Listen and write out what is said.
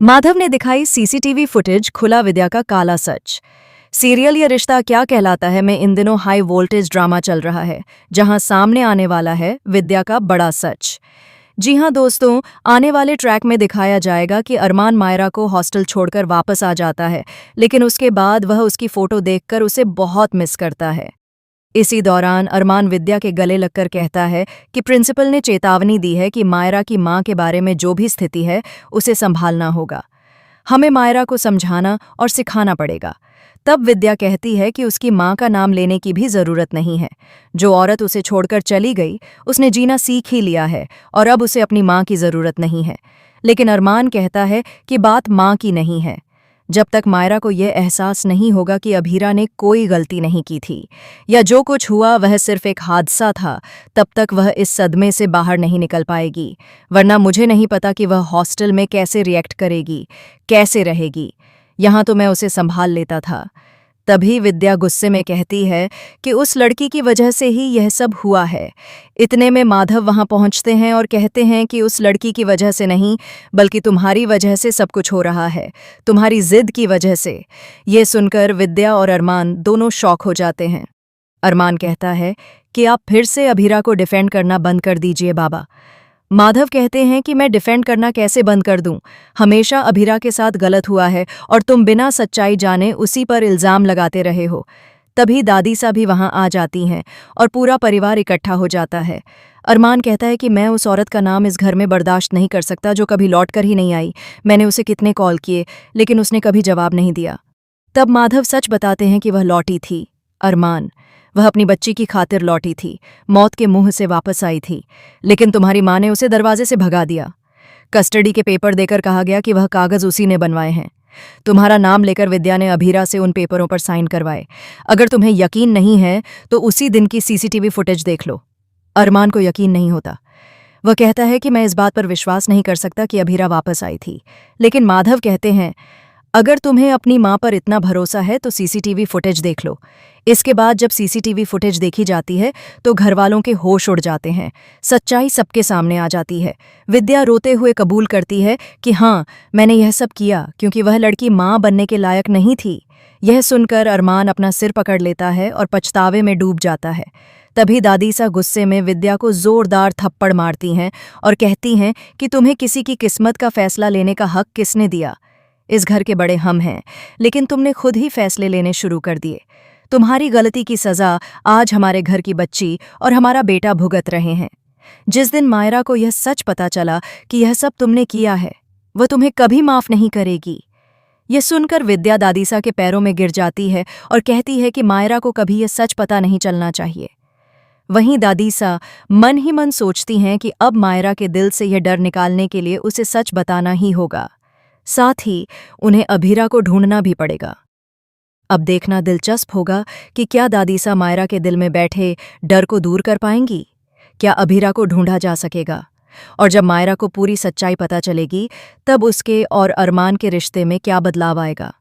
माधव ने दिखाई CCTV footage, खुला विद्या का काला सच। सीरियल या रिश्ता क्या कहलाता है में इन दिनों हाई वोल्टेज ड्रामा चल रहा है, जहां सामने आने वाला है विद्या का बड़ा सच। जी हां दोस्तों, आने वाले ट्रैक में दिखाया जाएगा कि अरमान मायरा को हॉस्टल छोड़कर वापस आ जाता है, लेकिन उसके बाद वह उसकी फोटो देखकर उसे बहुत मिस करता है। इसी दौरान अरमान विद्या के गले लगकर कहता है कि प्रिंसिपल ने चेतावनी दी है कि मायरा की मां के बारे में जो भी स्थिति है उसे संभालना होगा। हमें मायरा को समझाना और सिखाना पड़ेगा। तब विद्या कहती है कि उसकी मां का नाम लेने की भी जरूरत नहीं है। जो औरत उसे छोड़कर चली गई उसने जीना सीख ही लिया है और अब उसे अपनी मां की जरूरत नहीं है। लेकिन अरमान कहता है कि बात मां की नहीं है। जब तक मायरा को यह एहसास नहीं होगा कि अभीरा ने कोई गलती नहीं की थी या जो कुछ हुआ वह सिर्फ एक हादसा था, तब तक वह इस सदमे से बाहर नहीं निकल पाएगी। वरना मुझे नहीं पता कि वह हॉस्टल में कैसे रिएक्ट करेगी, कैसे रहेगी। यहाँ तो मैं उसे संभाल लेता था। तभी विद्या गुस्से में कहती है कि उस लड़की की वजह से ही यह सब हुआ है। इतने में माधव वहां पहुंचते हैं और कहते हैं कि उस लड़की की वजह से नहीं, बल्कि तुम्हारी वजह से सब कुछ हो रहा है, तुम्हारी जिद की वजह से। ये सुनकर विद्या और अरमान दोनों शॉक हो जाते हैं। अरमान कहता है कि आप फिर से अभीरा को डिफेंड करना बंद कर दीजिए बाबा। माधव कहते हैं कि मैं डिफेंड करना कैसे बंद कर दूं? हमेशा अभीरा के साथ गलत हुआ है और तुम बिना सच्चाई जाने उसी पर इल्जाम लगाते रहे हो। तभी दादी सा भी वहां आ जाती हैं और पूरा परिवार इकट्ठा हो जाता है। अरमान कहता है कि मैं उस औरत का नाम इस घर में बर्दाश्त नहीं कर सकता जो कभी लौट कर ही नहीं आई। मैंने उसे कितने कॉल किए लेकिन उसने कभी जवाब नहीं दिया। तब माधव सच बताते हैं कि वह लौटी थी। अरमान, वह अपनी बच्ची की खातिर लौटी थी, मौत के मुंह से वापस आई थी, लेकिन तुम्हारी मां ने उसे दरवाजे से भगा दिया। कस्टडी के पेपर देकर कहा गया कि वह कागज उसी ने बनवाए हैं। तुम्हारा नाम लेकर विद्या ने अभीरा से उन पेपरों पर साइन करवाए। अगर तुम्हें यकीन नहीं है तो उसी दिन की सीसीटीवी फुटेज देख लो। अरमान को यकीन नहीं होता। वह कहता है कि मैं इस बात पर विश्वास नहीं कर सकता कि अभीरा वापस आई थी। लेकिन माधव कहते हैं, अगर तुम्हें अपनी मां पर इतना भरोसा है तो सीसीटीवी फुटेज देख लो। इसके बाद जब सीसीटीवी फुटेज देखी जाती है तो घरवालों के होश उड़ जाते हैं। सच्चाई सबके सामने आ जाती है। विद्या रोते हुए कबूल करती है कि हाँ, मैंने यह सब किया क्योंकि वह लड़की मां बनने के लायक नहीं थी। यह सुनकर अरमान अपना सिर पकड़ लेता है और पछतावे में डूब जाता है। तभी दादी सा गुस्से में विद्या को जोरदार थप्पड़ मारती हैं और कहती हैं कि तुम्हें किसी की किस्मत का फैसला लेने का हक किसने दिया? इस घर के बड़े हम हैं, लेकिन तुमने खुद ही फैसले लेने शुरू कर दिए। तुम्हारी गलती की सजा आज हमारे घर की बच्ची और हमारा बेटा भुगत रहे हैं। जिस दिन मायरा को यह सच पता चला कि यह सब तुमने किया है, वह तुम्हें कभी माफ नहीं करेगी। यह सुनकर विद्या दादीसा के पैरों में गिर जाती है और कहती है कि मायरा को कभी यह सच पता नहीं चलना चाहिए। वहीं दादीसा मन ही मन सोचती हैं कि अब मायरा के दिल से यह डर निकालने के लिए उसे सच बताना ही होगा। साथ ही उन्हें अभीरा को ढूंढना भी पड़ेगा। अब देखना दिलचस्प होगा कि क्या दादीसा मायरा के दिल में बैठे डर को दूर कर पाएंगी? क्या अभीरा को ढूंढा जा सकेगा? और जब मायरा को पूरी सच्चाई पता चलेगी, तब उसके और अरमान के रिश्ते में क्या बदलाव आएगा?